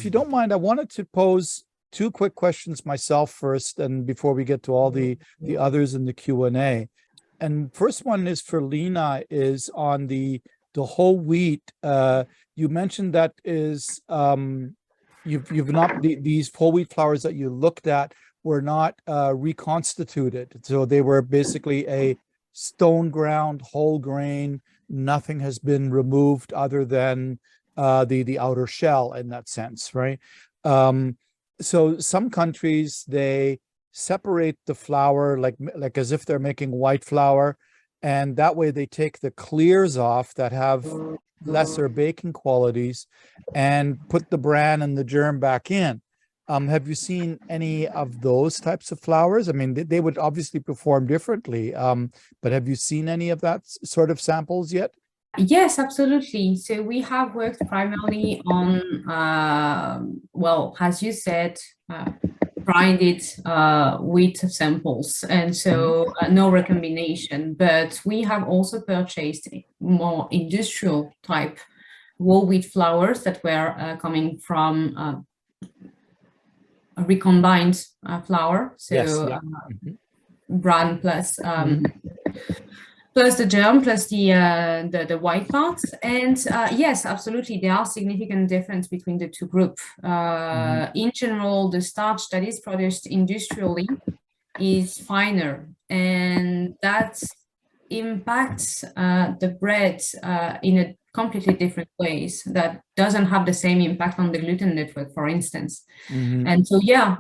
you don't mind, I wanted to pose two quick questions myself first, and before we get to all the others in the Q&A. And first one is for Lena, is on the whole wheat. You mentioned that is you've not these whole wheat flours that you looked at were not reconstituted, so they were basically a stone ground whole grain. Nothing has been removed other than the outer shell in that sense, right? So some countries, they separate the flour like as if they're making white flour, and that way they take the clears off that have lesser baking qualities and put the bran and the germ back in. Have you seen any of those types of flours? I mean, they would obviously perform differently, but have you seen any of that sort of samples yet? Yes, absolutely. So we have worked primarily on, well, as you said, grinded wheat samples, and so no recombination. But we have also purchased more industrial type whole wheat flours that were coming from recombined flour. So yes, yeah. Bran plus plus the germ, plus the white parts. And yes, absolutely, there are significant difference between the two groups. In general, the starch that is produced industrially is finer, and that impacts the bread in a completely different ways that doesn't have the same impact on the gluten network, for instance. And so, yeah,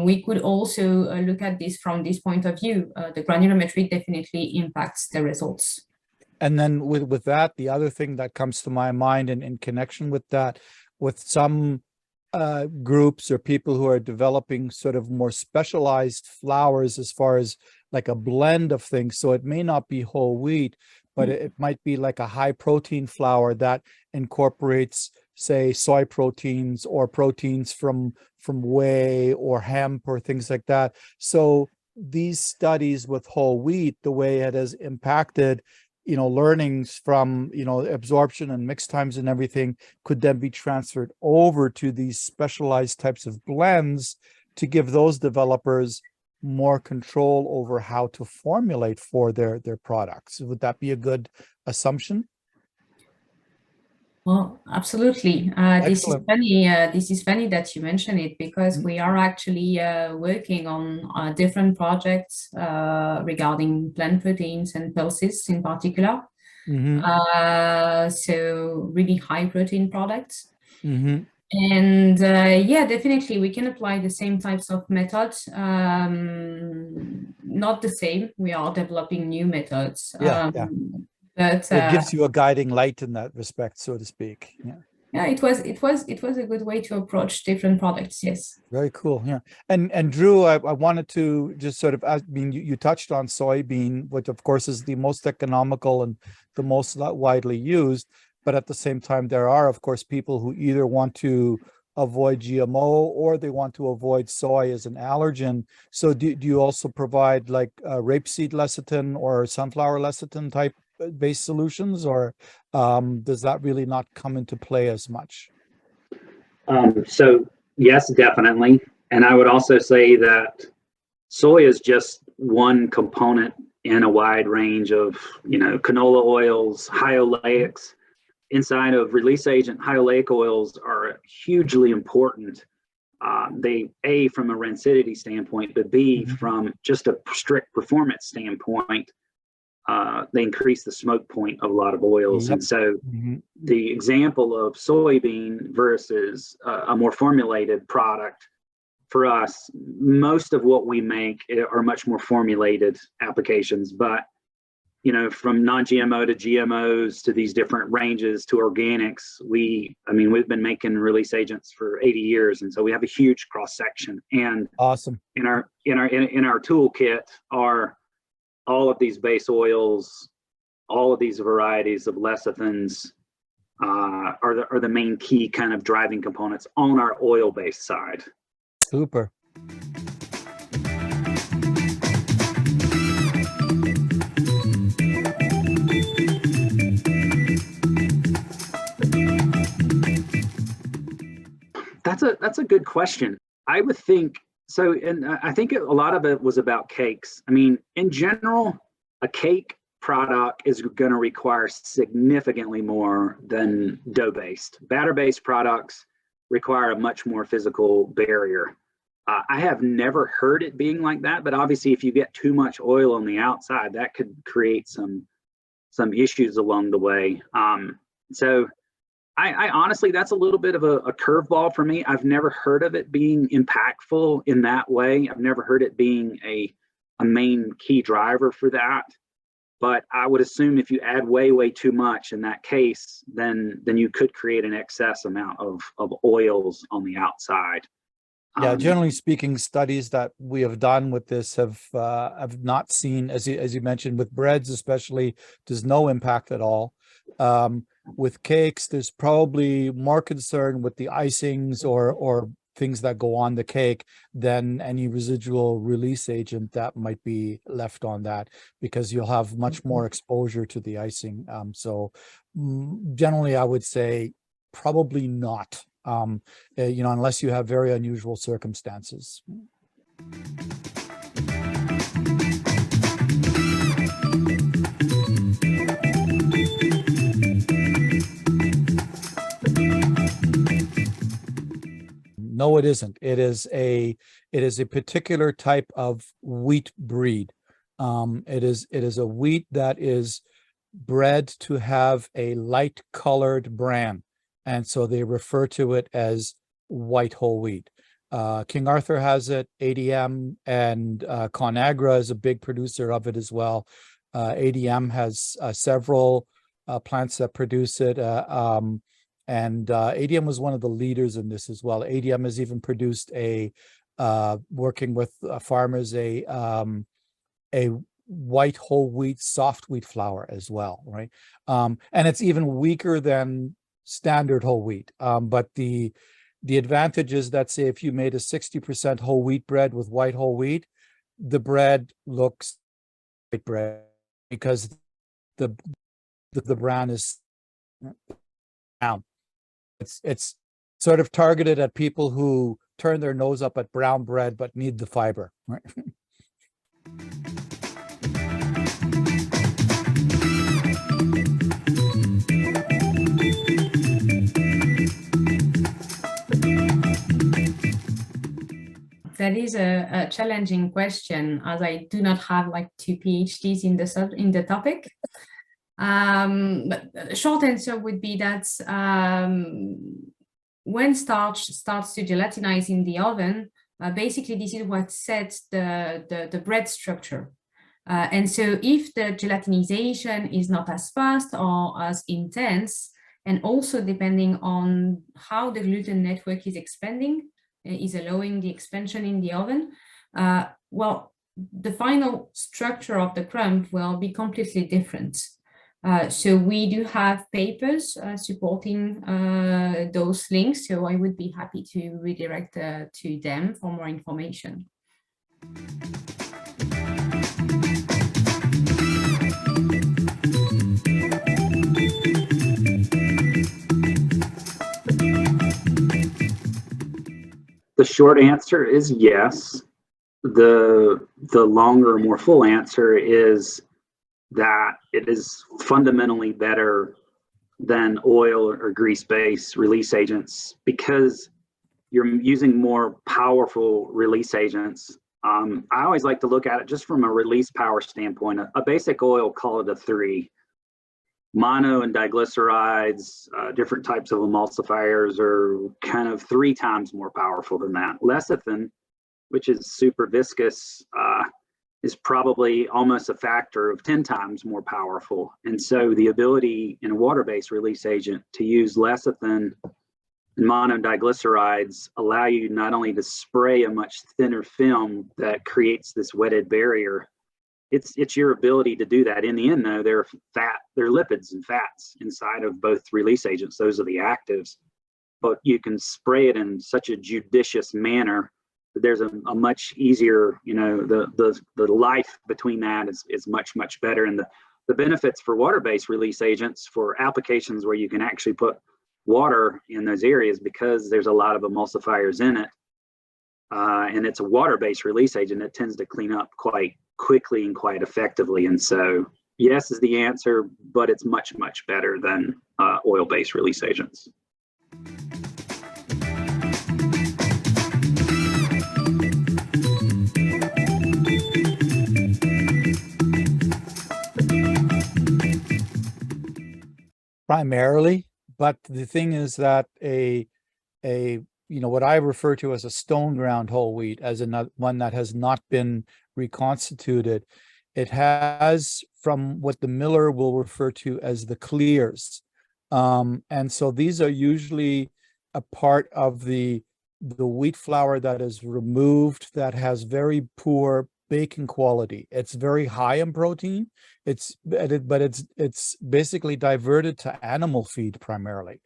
we could also look at this from this point of view. The granulometry definitely impacts the results. And then with that, the other thing that comes to my mind in connection with that, with some groups or people who are developing sort of more specialized flours as far as like a blend of things. So it may not be whole wheat, but it might be like a high protein flour that incorporates, say, soy proteins or proteins from whey or hemp or things like that. So these studies with whole wheat, the way it has impacted, learnings from, absorption and mix times and everything, could then be transferred over to these specialized types of blends to give those developers more control over how to formulate for their products. Would that be a good assumption? Well, absolutely. This is funny. This is funny that you mention it, because we are actually working on different projects regarding plant proteins and pulses in particular. So really high protein products. And yeah, definitely we can apply the same types of methods. Not the same. We are developing new methods. Yeah. But it gives you a guiding light in that respect, so to speak. Yeah, it was a good way to approach different products. Yes. Very cool. Yeah. And Drew, I wanted to just sort of, you touched on soybean, which of course is the most economical and the most widely used. But at the same time, there are, of course, people who either want to avoid GMO or they want to avoid soy as an allergen. So do you also provide like rapeseed lecithin or sunflower lecithin type based solutions, or does that really not come into play as much? So yes, definitely. And I would also say that soy is just one component in a wide range of, canola oils, high oleics. Inside of release agent, high oleic oils are hugely important. They, A, from a rancidity standpoint, but B, from just a strict performance standpoint, they increase the smoke point of a lot of oils. And so the example of soybean versus a more formulated product, for us, most of what we make are much more formulated applications, but from non-GMO to GMOs to these different ranges to organics, we've been making release agents for 80 years, and so we have a huge cross section. And awesome. In our toolkit are all of these base oils, all of these varieties of lecithins are the main key kind of driving components on our oil-based side. Super. That's a good question. I would think so, and I think a lot of it was about cakes. I mean, in general, a cake product is going to require significantly more than dough-based. Batter-based products require a much more physical barrier. I have never heard it being like that, but obviously if you get too much oil on the outside, that could create some issues along the way. So I honestly, that's a little bit of a curveball for me. I've never heard of it being impactful in that way. I've never heard it being a main key driver for that. But I would assume if you add way too much in that case, then you could create an excess amount of oils on the outside. Yeah, generally speaking, studies that we have done with this have not seen, as you mentioned, with breads especially, there's no impact at all. With cakes, there's probably more concern with the icings or things that go on the cake than any residual release agent that might be left on that, because you'll have much more exposure to the icing. So generally, I would say probably not. You know, unless you have very unusual circumstances. No, it isn't. It is a particular type of wheat breed. It is a wheat that is bred to have a light colored bran. And so they refer to it as white whole wheat. King Arthur has it, ADM, and ConAgra is a big producer of it as well. ADM has several plants that produce it. And ADM was one of the leaders in this as well. ADM has even produced working with farmers, a white whole wheat, soft wheat flour as well, right? And it's even weaker than standard whole wheat. But the advantage is that, say, if you made a 60% whole wheat bread with white whole wheat, the bread looks like bread because the bran is brown. It's sort of targeted at people who turn their nose up at brown bread but need the fiber, right? That is a challenging question, as I do not have like 2 PhDs in the topic. But the short answer would be that when starch starts to gelatinize in the oven, basically this is what sets the bread structure. And so if the gelatinization is not as fast or as intense, and also depending on how the gluten network is expanding, is allowing the expansion in the oven, well, the final structure of the crumb will be completely different. So we do have papers supporting those links, so I would be happy to redirect to them for more information. The short answer is yes. The longer, more full answer is that it is fundamentally better than oil or grease-based release agents because you're using more powerful release agents. I always like to look at it just from a release power standpoint. A basic oil, call it a 3. Mono and diglycerides, different types of emulsifiers are kind of 3 times more powerful than that. Lecithin, which is super viscous, is probably almost a factor of 10 times more powerful. And so the ability in a water-based release agent to use lecithin and monodiglycerides allow you not only to spray a much thinner film that creates this wetted barrier, it's your ability to do that. In the end, though, they're lipids and fats inside of both release agents. Those are the actives. But you can spray it in such a judicious manner that there's a much easier, you know, the life between that is much better. And the benefits for water-based release agents for applications where you can actually put water in those areas because there's a lot of emulsifiers in it. And it's a water-based release agent. It tends to clean up quite quickly and quite effectively. And so yes is the answer, but it's much, much better than oil-based release agents. Primarily, but the thing is that what I refer to as a stone ground whole wheat, as one that has not been reconstituted, it has, from what the miller will refer to as the clears, and so these are usually a part of the wheat flour that is removed, that has very poor baking quality. It's very high in protein. It's basically diverted to animal feed primarily.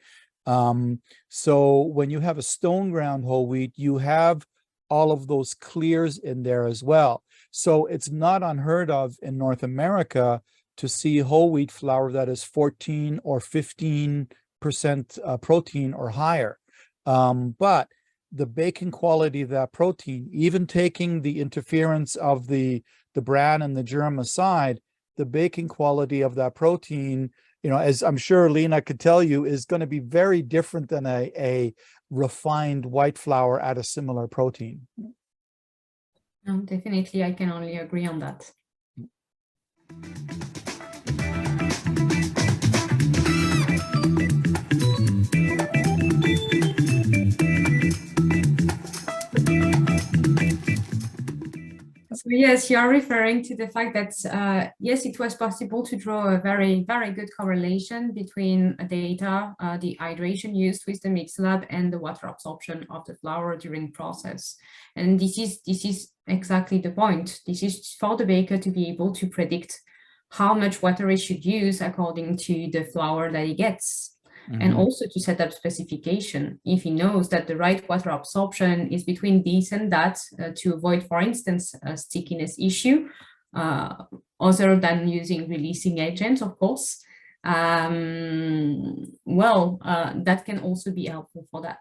So when you have a stone ground whole wheat, you have all of those clears in there as well. So it's not unheard of in North America to see whole wheat flour that is 14 or 15% protein or higher. But the baking quality of that protein, even taking the interference of the bran and the germ aside, the baking quality of that protein, as I'm sure Lena could tell you, is going to be very different than a refined white flour at a similar protein. Definitely, I can only agree on that. So yes, you are referring to the fact that, yes, it was possible to draw a very, very good correlation between data, the hydration used with the mix lab and the water absorption of the flour during process. And this is exactly the point. This is for the baker to be able to predict how much water he should use according to the flour that he gets. And also to set up specification if he knows that the right water absorption is between this and that, to avoid, for instance, a stickiness issue, other than using releasing agents, of course. That can also be helpful for that.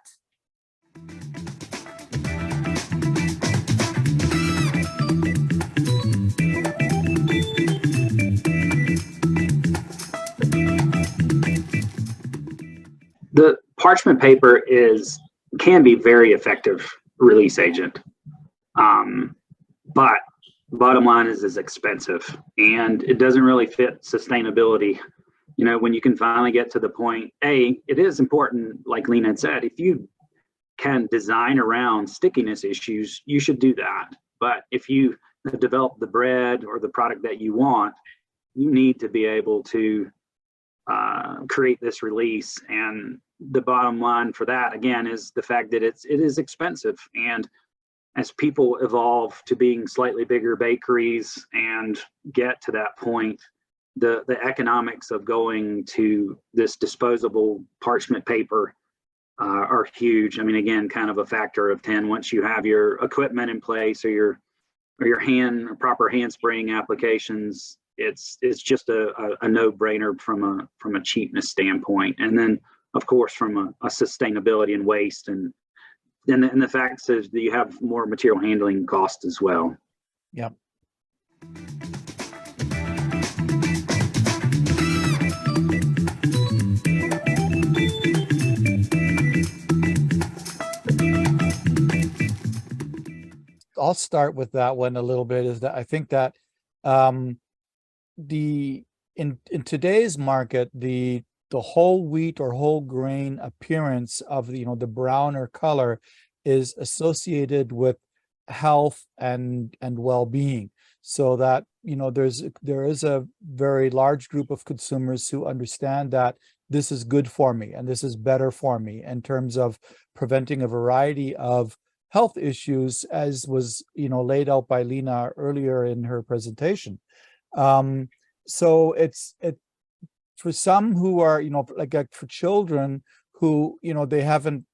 The parchment paper can be very effective release agent, but bottom line is it's expensive and it doesn't really fit sustainability. When you can finally get to the point, it is important, like Lena had said, if you can design around stickiness issues, you should do that. But if you develop the bread or the product that you want, you need to be able to create this release. And the bottom line for that, again, is the fact that it is expensive. And as people evolve to being slightly bigger bakeries and get to that point, the economics of going to this disposable parchment paper are huge. I mean, again, kind of a factor of 10 once you have your equipment in place or your proper hand spraying applications. It's just a no-brainer from a cheapness standpoint, and then of course from a sustainability and waste, and the fact is that you have more material handling costs as well. Yep. I'll start with that one a little bit. Is that I think that in today's market, the whole wheat or whole grain appearance of the browner color is associated with health and well-being, so that there is a very large group of consumers who understand that this is good for me and this is better for me in terms of preventing a variety of health issues, as was laid out by Lena earlier in her presentation. So it's for some who are like for children who they haven't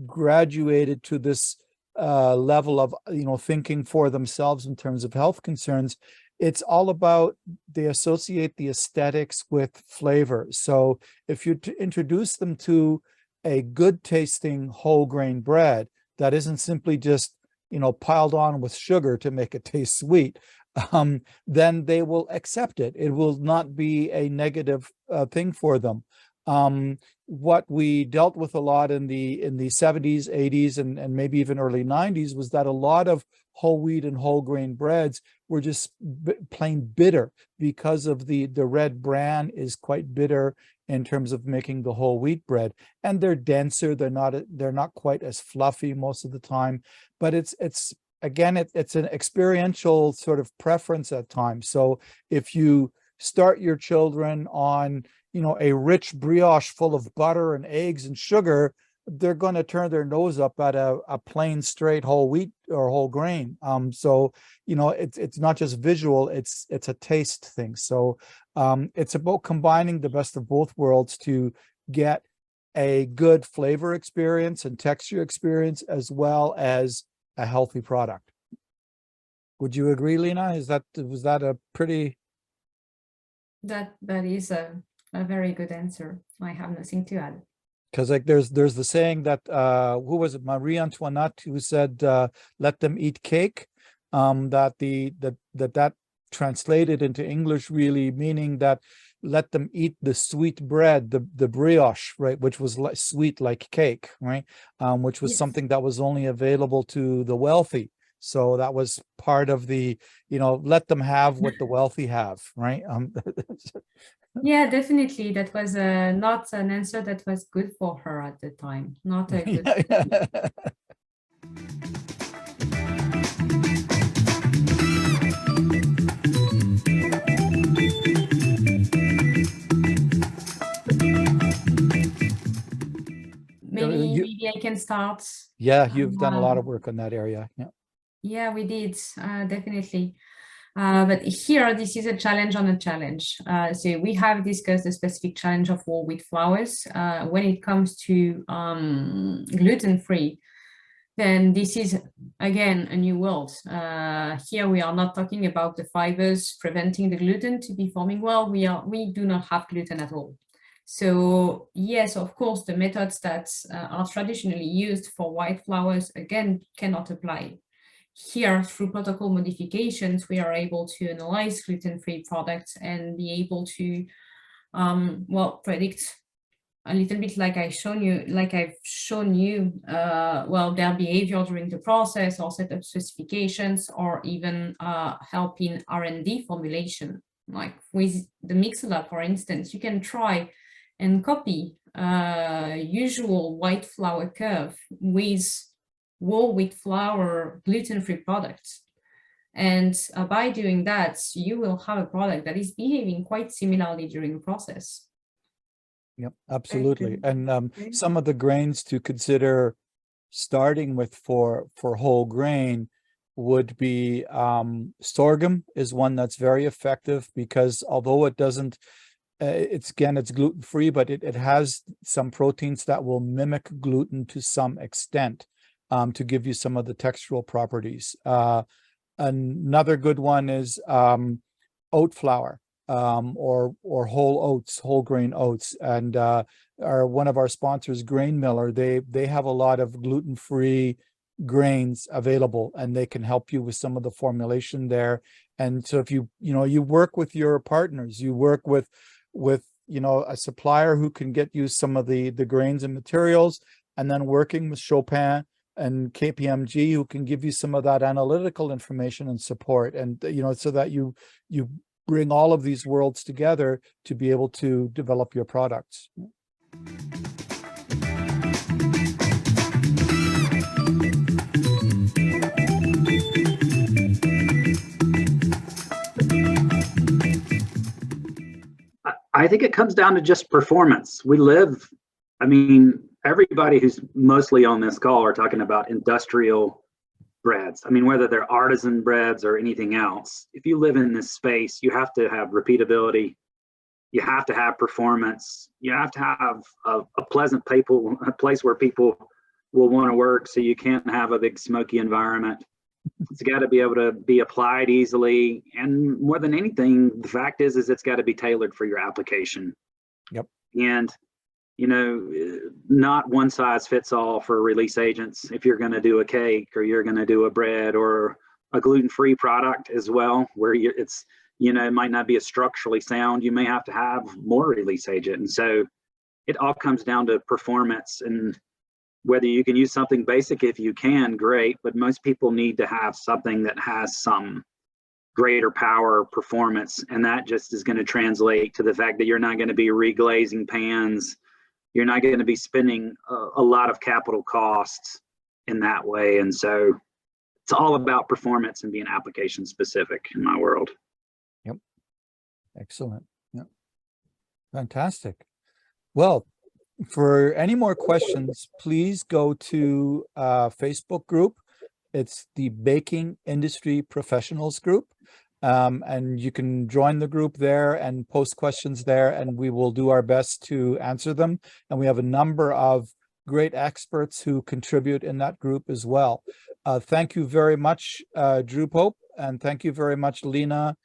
graduated to this level of thinking for themselves in terms of health concerns. It's all about, they associate the aesthetics with flavor. So if you introduce them to a good tasting whole grain bread that isn't simply just, piled on with sugar to make it taste sweet, then they will accept it. It will not be a negative thing for them. What we dealt with a lot in the 70s, 80s, and maybe even early 90s was that a lot of whole wheat and whole grain breads were just plain bitter because of the red bran is quite bitter in terms of making the whole wheat bread, and they're denser. They're not quite as fluffy most of the time, but it's again, it's an experiential sort of preference at times. So if you start your children on, a rich brioche full of butter and eggs and sugar, they're going to turn their nose up at a plain straight whole wheat or whole grain. So, it's not just visual, it's a taste thing. So it's about combining the best of both worlds to get a good flavor experience and texture experience, as well as a healthy product. Would you agree, Lena? Was that a pretty... That is a very good answer. I have nothing to add. Because there's the saying that who was it, Marie Antoinette, who said let them eat cake, that translated into English really meaning that let them eat the sweet bread, the brioche, right, which was sweet like cake, right, which was something that was only available to the wealthy. So that was part of the, let them have what the wealthy have, right? Yeah, definitely. That was not an answer that was good for her at the time. Not a good. Maybe I can start. Yeah, you've done a lot of work on that area. Yeah. Yeah, we did, definitely. But here, this is a challenge on a challenge. So we have discussed the specific challenge of whole wheat flours. When it comes to gluten-free, then this is, again, a new world. Here, we are not talking about the fibers preventing the gluten to be forming well. We do not have gluten at all. So yes, of course, the methods that are traditionally used for white flours, again, cannot apply. Here, through protocol modifications, we are able to analyze gluten-free products and be able to, predict a little bit like I've shown you, their behavior during the process, or set up specifications, or even help in R&D formulation. Like with the Mixer, for instance, you can try and copy usual white flour curve with whole wheat flour gluten-free products, and by doing that, you will have a product that is behaving quite similarly during the process. Yep, absolutely. And some of the grains to consider starting with for whole grain would be sorghum is one that's very effective, because although it doesn't, it's gluten-free, but it has some proteins that will mimic gluten to some extent, to give you some of the textural properties. Another good one is oat flour, or whole oats, whole grain oats, and one of our sponsors, Grain Miller, they have a lot of gluten-free grains available, and they can help you with some of the formulation there. And so if you work with your partners, you work with a supplier who can get you some of the grains and materials, and then working with Chopin and KPMG, who can give you some of that analytical information and support, and so that you bring all of these worlds together to be able to develop your products. I think it comes down to just performance. Everybody who's mostly on this call are talking about industrial breads. Whether they're artisan breads or anything else, if you live in this space, you have to have repeatability. You have to have performance. You have to have a pleasant a place where people will want to work, so you can't have a big smoky environment. It's got to be able to be applied easily. And more than anything, the fact is it's got to be tailored for your application. Yep. And you know, not one size fits all for release agents. If you're going to do a cake or you're going to do a bread or a gluten-free product as well, where it's, you know, it might not be as structurally sound, you may have to have more release agent. And so it all comes down to performance, and whether you can use something basic, if you can, great, but most people need to have something that has some greater power performance, and that just is going to translate to the fact that you're not going to be reglazing pans. You're not going to be spending a lot of capital costs in that way. And so it's all about performance and being application specific in my world. Yep. Excellent. Yep. Fantastic. Well, for any more questions, please go to Facebook group. It's the Baking Industry Professionals group. And you can join the group there and post questions there, and we will do our best to answer them. And we have a number of great experts who contribute in that group as well. Thank you very much, Drew Pope, and thank you very much, Lena,